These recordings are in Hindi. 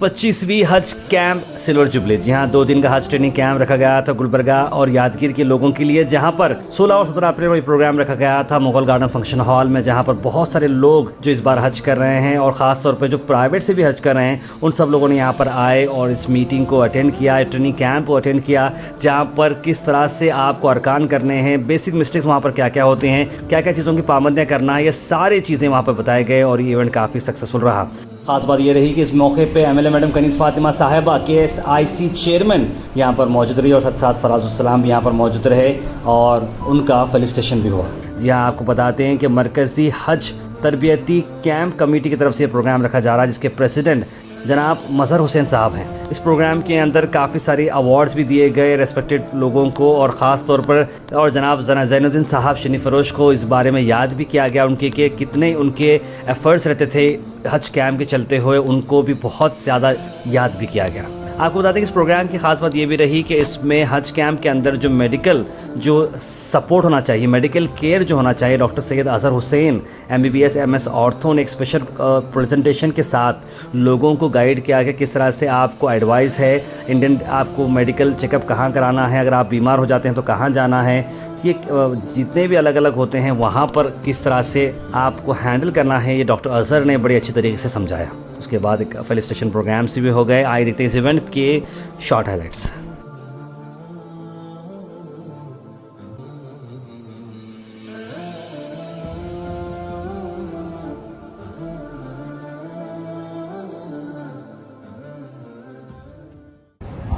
25वीं हज कैंप सिल्वर जुबली। जी हाँ, 2 दिन का हज ट्रेनिंग कैंप रखा गया था गुलबर्गा और यादगीर के लोगों के लिए, जहाँ पर 16 और 17 अप्रैल में प्रोग्राम रखा गया था मुगल गार्डन फंक्शन हॉल में, जहाँ पर बहुत सारे लोग जो इस बार हज कर रहे हैं और ख़ास तौर पे जो प्राइवेट से भी हज कर रहे हैं, उन सब लोगों ने यहाँ पर आए और इस मीटिंग को अटेंड किया, ट्रेनिंग कैंप को अटेंड किया, जहाँ पर किस तरह से आपको अरकान करने हैं, बेसिक मिस्टेक्स वहाँ पर क्या क्या होते हैं, क्या क्या चीज़ों की पाबंदियाँ करना है, ये सारी चीज़ें वहाँ पर बताए गए और ये इवेंट काफ़ी सक्सेसफुल रहा। ख़ास बात ये रही कि इस मौके पे एमएलए मैडम कनीज़ फातिमा साहिबा केएसआईसी चेयरमैन यहाँ पर मौजूद रही और साथ फराजुस्सलाम भी यहाँ पर मौजूद रहे और उनका फेलिसिटेशन भी हुआ। जी हाँ, आपको बताते हैं कि मरकज़ी हज तरबियती कैंप कमेटी की तरफ से ये प्रोग्राम रखा जा रहा है, जिसके प्रेसिडेंट जनाब मज़हर हुसैन साहब हैं। इस प्रोग्राम के अंदर काफ़ी सारी अवार्ड्स भी दिए गए रेस्पेक्टेड लोगों को और ख़ास तौर पर और जनाब ज़ैनुद्दीन साहब शनी फरोश को इस बारे में याद भी किया गया उनके कि कितने उनके एफ़र्ट्स रहते थे हज कैंप के चलते हुए, उनको भी बहुत ज़्यादा याद भी किया गया। आपको बता दें कि इस प्रोग्राम की ख़ास बात ये भी रही कि इसमें हज कैंप के अंदर जो मेडिकल जो सपोर्ट होना चाहिए, मेडिकल केयर जो होना चाहिए, doctor Syed Azhar Hussain MBBS MS ortho ने एक स्पेशल प्रेजेंटेशन के साथ लोगों को गाइड किया कि किस तरह से आपको एडवाइस है इंडियन, आपको मेडिकल चेकअप कहाँ कराना है, अगर आप बीमार हो जाते हैं तो कहाँ जाना है, ये जितने भी अलग अलग होते हैं वहाँ पर किस तरह से आपको हैंडल करना है, ये डॉक्टर अज़हर ने बड़ी अच्छी तरीके से समझाया। उसके बाद एक फेलिसिटेशन प्रोग्राम से भी हो गए। आइए देखते हैं इस इवेंट के शॉर्ट हाइलाइट्स।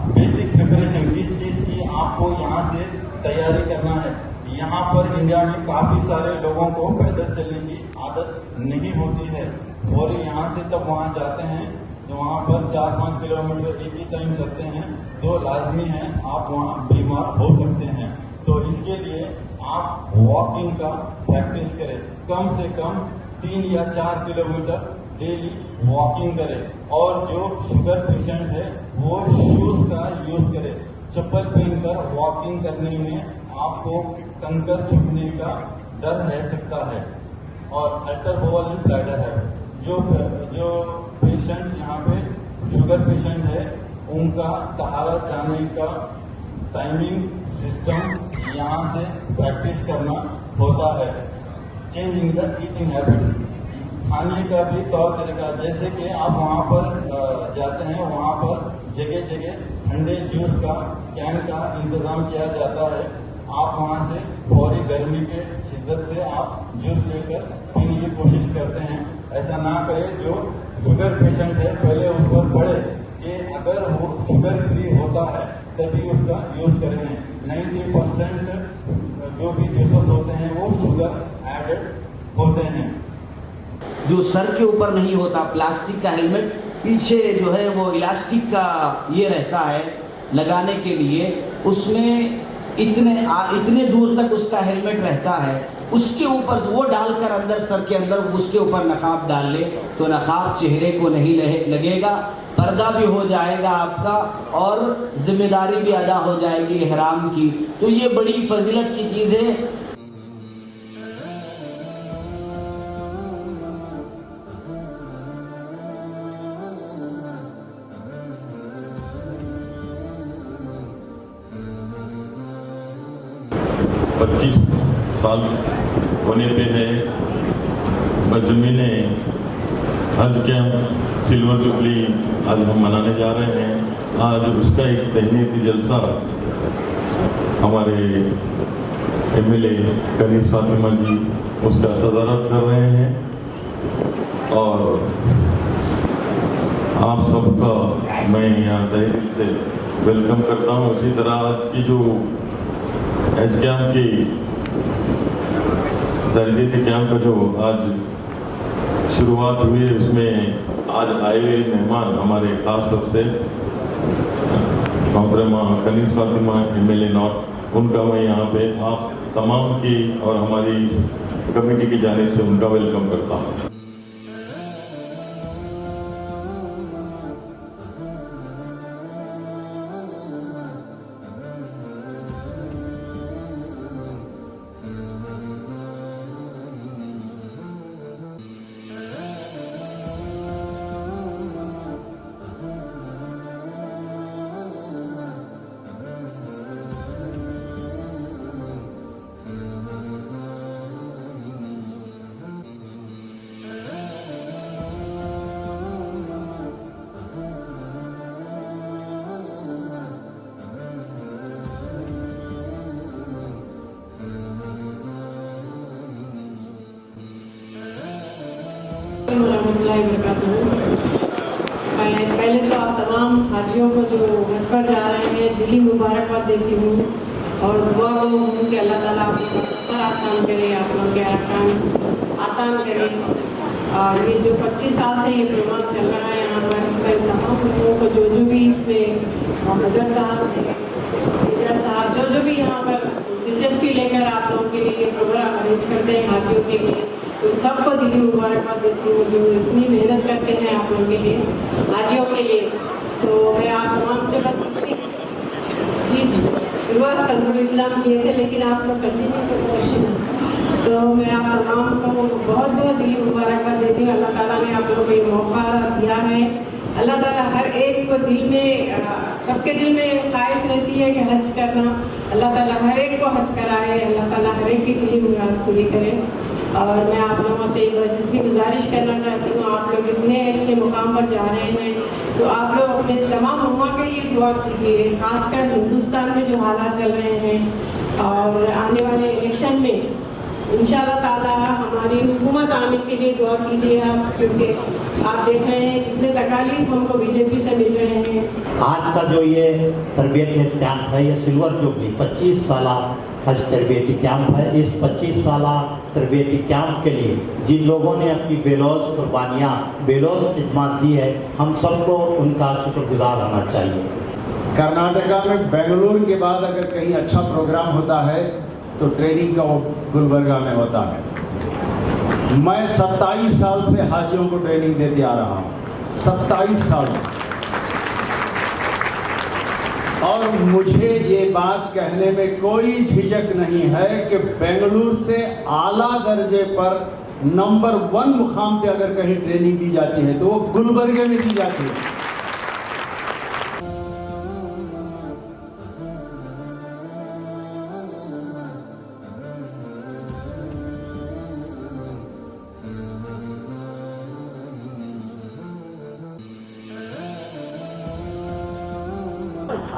बेसिक प्रिपरेशन किस चीज़ की आपको यहाँ से तैयारी करना है। यहाँ पर इंडिया में काफ़ी सारे लोगों को पैदल चलने की आदत नहीं होती है और यहाँ से तब वहाँ जाते हैं तो वहाँ पर 4-5 किलोमीटर एक ही टाइम चलते हैं तो लाजमी है आप वहाँ बीमार हो सकते हैं। तो इसके लिए आप वॉकिंग का प्रैक्टिस करें, कम से कम 3 या 4 किलोमीटर डेली वॉकिंग करें और जो शुगर पेशेंट है वो शूज़ का यूज़ करे। चप्पल पहनकर वॉकिंग करने में आपको कंकर छूटने का डर रह सकता है और अल्टर ब्लैडर है। जो पेशेंट यहाँ पे शुगर पेशेंट है उनका तहारा जाने का टाइमिंग सिस्टम यहाँ से प्रैक्टिस करना होता है। चेंजिंग द ईटिंग हैबिट, खाने का भी तौर तरीका, जैसे कि आप वहाँ पर जाते हैं वहाँ पर जगह जगह ठंडे जूस का कैन का इंतज़ाम किया जाता है। आप वहाँ से फौरी गर्मी के शिद्दत से आप जूस लेकर पीने की कोशिश करते हैं। ऐसा ना करें। जो शुगर पेशेंट है पहले उस पर पढ़े कि अगर वो शुगर फ्री होता है तभी उसका यूज़ करें। 90% जो भी जूसेस होते हैं वो शुगर एडेड होते हैं। जो सर के ऊपर नहीं होता, प्लास्टिक का हेलमेट पीछे जो है वो इलास्टिक का ये रहता है लगाने के लिए, उसमें इतने दूर तक उसका हेलमेट रहता है, उसके ऊपर वो डालकर अंदर सर के अंदर उसके ऊपर नकाब डाल ले तो नकाब चेहरे को नहीं लगेगा, पर्दा भी हो जाएगा आपका और जिम्मेदारी भी अदा हो जाएगी इहराम की। तो ये बड़ी फजीलत की चीज़ है। पच्चीस साल होने पे है बज़मीने हज कैंप सिल्वर जुबली आज हम मनाने जा रहे हैं। आज उसका एक तहनीती जलसा हमारे MLA कनीज़ फातिमा जी उसका सदारत कर रहे हैं और आप सबका मैं यहाँ तहे दिल से वेलकम करता हूँ। उसी तरह आज की जो हज कैंप की तरबियती कैंप का जो आज शुरुआत हुई है उसमें आज आए हुए मेहमान हमारे खास तौर से मोहतरमा कनीज़ फातिमा MLA नॉर्थ, उनका मैं यहाँ पे आप तमाम की और हमारी कमेटी की जानिब से उनका वेलकम करता हूँ। रहमतुल्लाहि व बरकातहू। पहले तो आप तमाम हाजियों को जो हज पर जा रहे हैं दिली मुबारकबाद देती हूँ और दुआ गो हूँ कि अल्लाह ताला आपका सफ़र आसान करे, आप लोगों के अरकान आसान करे। और ये जो 25 साल से ये प्रोग्राम चल रहा है यहाँ पर, मैं तमाम लोगों को जो भी इसमें नजर साहब इजरा साहब जो भी यहाँ पर दिलचस्पी लेकर आप लोगों के लिए प्रोग्राम अरेंज करते हैं हाजियों के लिए, तो सबको दिली मुबारकबाद देती हूँ जो इतनी मेहनत करते हैं आप लोगों के लिए, हाजियों के लिए। तो मैं आप तमाम से बस जी शुरुआत खंजुल इस्लाम किए थे लेकिन आप लोग कंटिन्यू कर रहे हैं, तो मैं आप तमाम को बहुत बहुत दिली मुबारकबाद देती हूँ। अल्लाह ताला ने आप लोगों को ये मौका दिया है। अल्लाह ताला हर एक को दिल में, सबके दिल में ख्वाहिश रहती है कि हज करना, अल्लाह ताला हर एक को हज कराए, अल्लाह ताला हर एक की दिली मुराद पूरी करे। और मैं आप लोगों से भी गुजारिश करना चाहती हूँ, आप लोग इतने अच्छे मुकाम पर जा रहे हैं तो आप लोग अपने तमाम उम्मा के लिए दुआ कीजिए, खासकर हिंदुस्तान में जो हालात चल रहे हैं और आने वाले इलेक्शन में इंशाअल्लाह ताला हमारी हुकूमत आने के लिए दुआ कीजिए आप, क्योंकि आप देख रहे हैं कितने तकालीफ हमको बीजेपी से मिल रहे हैं। आज का जो ये तरबियत कैंप है, ये सिल्वर जुबली 25 साल हज तरबियती कैंप है। इस 25 साल तरबियती कैंप के लिए जिन लोगों ने अपनी बेलौस कुर्बानियाँ, बेलौस खिदमत दी है, हम सबको उनका शुक्रगुजार होना चाहिए। कर्नाटका में बेंगलुरु के बाद अगर कहीं अच्छा प्रोग्राम होता है तो ट्रेनिंग का वो गुलबर्गा में होता है। मैं 27 साल से हाजियों को ट्रेनिंग देते आ रहा हूँ, 27 साल से। और मुझे ये बात कहने में कोई झिझक नहीं है कि बेंगलुरु से आला दर्जे पर नंबर 1 मुकाम पे अगर कहीं ट्रेनिंग दी जाती है तो वो गुलबर्गे में दी जाती है।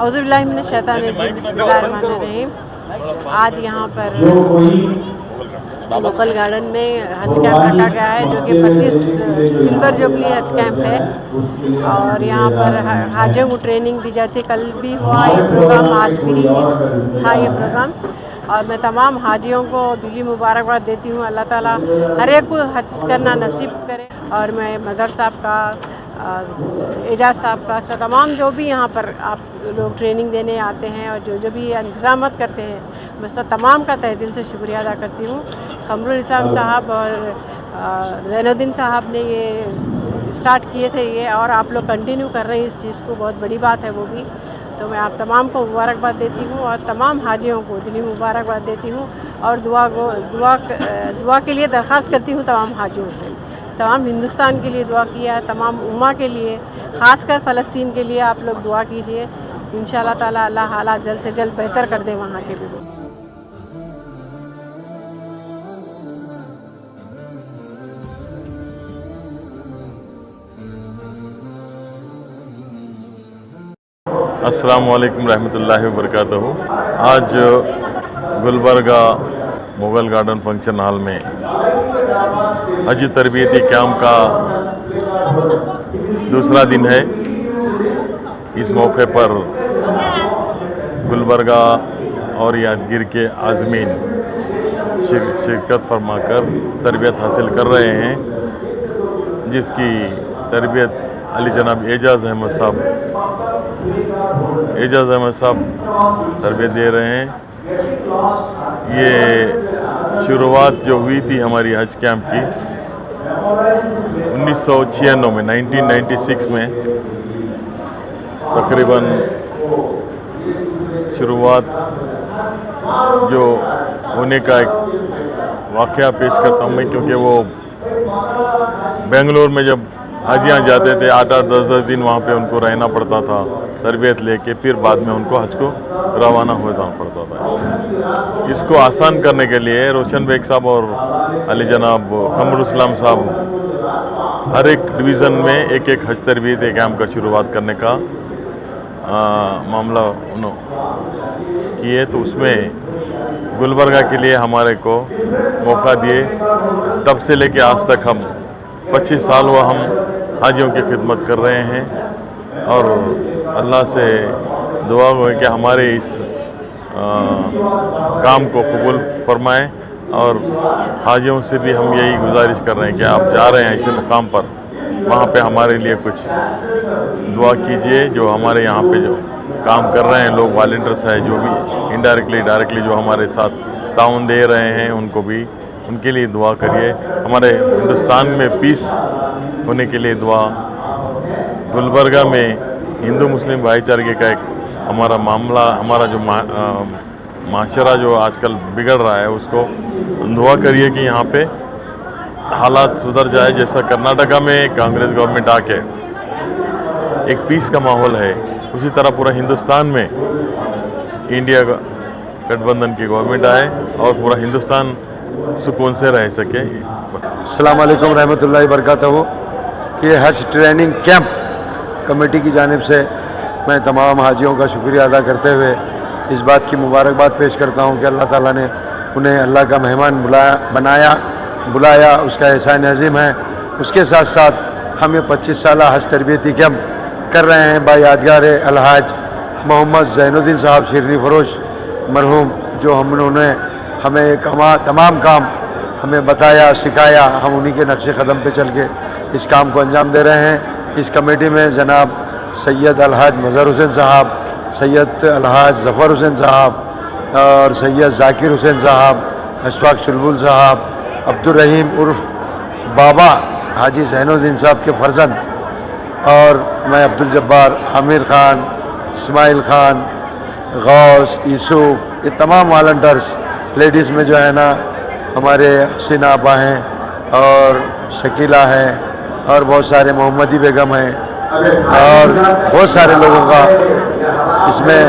बिस्मिल्लाहिर्रहमानिर्रहीम। आज यहाँ पर मुगल गार्डन में हज कैंप रखा गया है जो कि 25 सिल्वर जुबली हज कैंप है और यहाँ पर हाजियों को ट्रेनिंग दी जाती है। कल भी हुआ ये प्रोग्राम, आज भी था ये प्रोग्राम और मैं तमाम हाजियों को दिली मुबारकबाद देती हूँ। अल्लाह ताला हर एक को हज करना नसीब करे। और मैं मदर साहब का, एजाज साहब का, तमाम जो भी यहाँ पर आप लोग ट्रेनिंग देने आते हैं और जो भी इंतज़ाम करते हैं, मैं सब तमाम का तहे दिल से शुक्रिया अदा करती हूँ। खमरुल इस्लाम साहब और ज़ैनुद्दीन साहब ने ये स्टार्ट किए थे ये, और आप लोग कंटिन्यू कर रहे हैं इस चीज़ को, बहुत बड़ी बात है वो भी। तो मैं आप तमाम को मुबारकबाद देती हूँ और तमाम हाजियों को दिली मुबारकबाद देती हूँ और दुआ के लिए दरख्वास्त करती हूँ तमाम हाजियों से। तमाम हिंदुस्तान के लिए दुआ किया, तमाम उम्मा के लिए, ख़ासकर फ़लस्तीन के लिए आप लोग दुआ कीजिए। इंशाअल्लाह ताला अल्लाह हालात जल्द से जल्द बेहतर कर दे वहाँ के भी। अस्सलाम वालेकुम रहमतुल्लाहि व बरकातहू। आज Gulbarga Mughal garden function hall में हज तरबियती कैंप का दूसरा दिन है। इस मौके पर गुलबर्गा और यादगीर के आज़मीन शिरकत फरमाकर तरबियत हासिल कर रहे हैं, जिसकी तरबियत अली जनाब एजाज़ अहमद साहब तरबियत दे रहे हैं। ये शुरुआत जो हुई थी हमारी हज कैंप की 1996 में, 1996 में तकरीबन शुरुआत जो होने का एक वाक़या पेश करता हूँ मैं, क्योंकि वो बेंगलोर में जब हाजियाँ जाते थे 8-8, 10-10 दिन वहाँ पे उनको रहना पड़ता था तरबियत लेके, फिर बाद में उनको हज को रवाना हो जाना पड़ता था। इसको आसान करने के लिए रोशन बेग साहब और अली जनाब खमरुल इस्लाम साहब हर एक डिवीज़न में एक हज तरबियत कैंप का शुरुआत करने का मामला उन्होंने किए। तो उसमें गुलबर्गा के लिए हमारे को मौका दिए। तब से लेके आज तक हम 25 साल हुआ हम हाजियों की खिदमत कर रहे हैं और अल्लाह से दुआ है कि हमारे इस काम को कबूल फरमाएं और हाजियों से भी हम यही गुजारिश कर रहे हैं कि आप जा रहे हैं ऐसे मुकाम पर, वहाँ पे हमारे लिए कुछ दुआ कीजिए। जो हमारे यहाँ पे जो काम कर रहे हैं लोग, वॉलंटियर्स हैं, जो भी इनडायरेक्टली डायरेक्टली जो हमारे साथ ताउन दे रहे हैं, उनको भी उनके लिए दुआ करिए। हमारे हिंदुस्तान में पीस होने के लिए दुआ। गुलबर्गा में हिंदू मुस्लिम भाईचारे का एक हमारा मामला, हमारा जो माशरा जो आजकल बिगड़ रहा है, उसको दुआ करिए कि यहाँ पे हालात सुधर जाए। जैसा कर्नाटका में कांग्रेस गवर्नमेंट आके एक पीस का माहौल है, उसी तरह पूरा हिंदुस्तान में इंडिया गठबंधन की गवर्नमेंट आए और पूरा हिंदुस्तान सुकून से रह सके। अस्सलाम वालेकुम रहमतुल्लाहि बरकातहू। ये हज ट्रेनिंग कैंप कमेटी की जानिब से मैं तमाम हाजियों का शुक्रिया अदा करते हुए इस बात की मुबारकबाद पेश करता हूँ कि अल्लाह ताला ने उन्हें अल्लाह का मेहमान बुलाया, उसका एहसान अज़ीम है। उसके साथ साथ हम ये 25 साल हज तरबियती कैंप कर रहे हैं बा यादगार अलहाज मोहम्मद ज़ैनुद्दीन साहब शिरनी फरोश मरहूम, जो उन्होंने हमें तमाम काम हमें बताया, सिखाया। हम उन्हीं के नक्शे कदम पे चल के इस काम को अंजाम दे रहे हैं। इस कमेटी में जनाब सैयद अलहाज मज़हर हुसैन साहब, सैयद अलहाज ज़फ़र हुसैन साहब और सैयद ज़ाकिर हुसैन साहब, अशफाक चुलबुल साहब, अब्दुर्रहीम उर्फ बाबा हाजी ज़ैनुद्दीन साहब के फर्जंद, और मैं अब्दुल जब्बार, आमिर ख़ान, इस्माइल ख़ान, गौस, यूसुफ, ये तमाम वॉलंटियर्स। लेडीज़ में जो है ना हमारे हसीना आपा हैं और शकीला हैं और बहुत सारे मोहम्मदी बेगम हैं और बहुत सारे लोगों का इसमें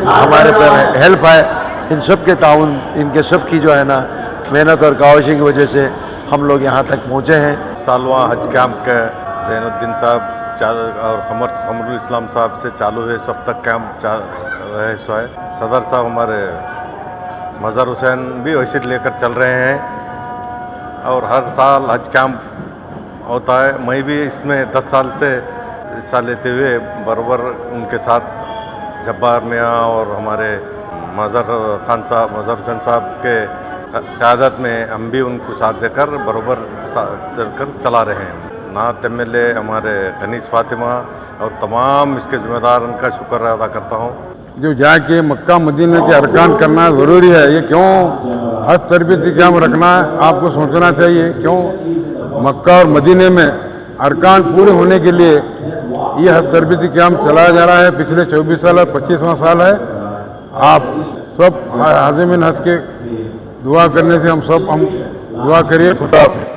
हमारे पर हेल्प है। इन सब के ताउन, इनके सब की जो है ना मेहनत और काविश की वजह से हम लोग यहाँ तक पहुँचे हैं। सालवा हज कैंप के ज़ैनुद्दीन साहब और कमरुल इस्लाम साहब से चालू है, सब तक कैंप रहे सो है। सदर साहब हमारे मज़हर हुसैन भी वैसे लेकर चल रहे हैं और हर साल हज कैंप होता है। मैं भी इसमें 10 साल से हिस्सा लेते हुए बराबर उनके साथ जब्बार मियाँ और हमारे मज़हर खान साहब, मज़हर हुसैन साहब के क़यादत में हम भी उनको साथ देकर बराबर चलकर चला रहे हैं। नात MLA हमारे गनीस फातिमा और तमाम इसके ज़िम्मेदार, उनका शुक्र अदा करता हूँ। जो जाके मक्का मदीने के अरकान करना ज़रूरी है, ये क्यों हज तरबियती कैंप रखना है आपको सोचना चाहिए। क्यों मक्का और मदीने में अरकान पूरे होने के लिए ये हज तरबियती कैंप चलाया जा रहा है। पिछले 24 साल और 25वां साल है। आप सब हाज़िमीन हज के दुआ करने से हम दुआ करिए। खुदा हाफ़िज़।